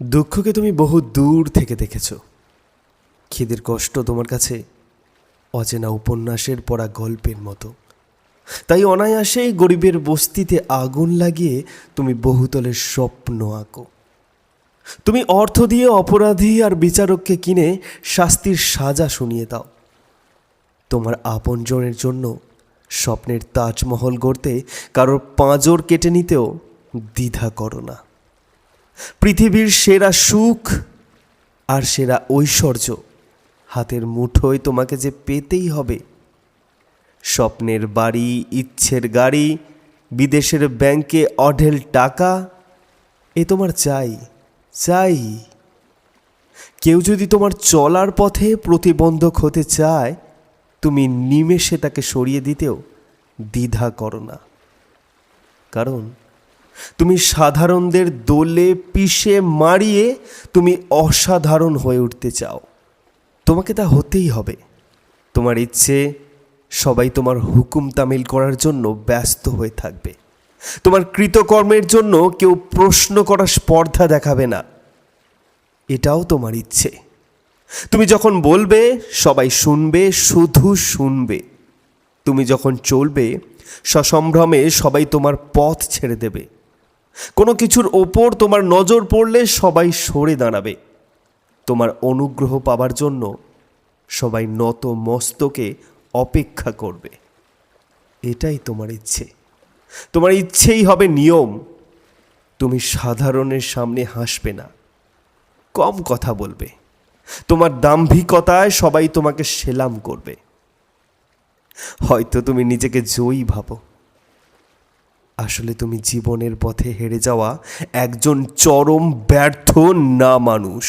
দুঃখকে তুমি বহু দূর থেকে দেখেছো। খিদের কষ্ট তোমার কাছে অচেনা উপন্যাসের পড়া গল্পের মতো। তাই অনায়াসেই গরিবের বস্তিতে আগুন লাগিয়ে তুমি বহুতলের স্বপ্ন আঁকো। তুমি অর্থ দিয়ে অপরাধী আর বিচারককে কিনে শাস্তির সাজা শুনিয়ে দাও। তোমার আপনজনের জন্য স্বপ্নের তাজমহল গড়তে কারোর পাঁজর কেটে নিতেও দ্বিধা করো না। পৃথিবীর সেরা সুখ আর সেরা ঐশ্বর্য হাতের মুঠোয় তোমাকে যে পেতেই হবে। স্বপ্নের বাড়ি, ইচ্ছের গাড়ি, বিদেশের ব্যাংকে অঢেল টাকা, এ তোমার চাই চাই। কেউ যদি তোমার চলার পথে প্রতিবন্ধক হতে চায়, তুমি নিমেষে তাকে সরিয়ে দিতেও দ্বিধা করো না। কারণ তুমি সাধারণদের দোলে পিষে মারিয়ে তুমি অসাধারণ হয়ে উঠতে চাও। তোমাকে তা হতেই হবে। তোমার ইচ্ছে সবাই তোমার হুকুম তামিল করার জন্য ব্যস্ত হয়ে থাকবে। তোমার কৃতকর্মের জন্য কেউ প্রশ্ন করার স্পর্ধা দেখাবে না, এটাও তোমার ইচ্ছে। তুমি যখন বলবে সবাই শুনবে, শুধু শুনবে। তুমি যখন চলবে সসম্ভ্রমে সবাই তোমার পথ ছেড়ে দেবে। কোনো কিছুর ওপর তোমার নজর পড়লে সবাই সরে দাঁড়াবে। তোমার অনুগ্রহ পাবার জন্য সবাই নত মস্তকে অপেক্ষা করবে। এটাই তোমার ইচ্ছে। তোমার ইচ্ছেই হবে নিয়ম। তুমি সাধারণের সামনে হাসবে না, কম কথা বলবে। তোমার দাম্ভিকতায় সবাই তোমাকে সেলাম করবে। হয়তো তুমি নিজেকে জয়ী ভাবো, আসলে তুমি জীবনের পথে হেরে যাওয়া একজন চরম ব্যর্থ না মানুষ।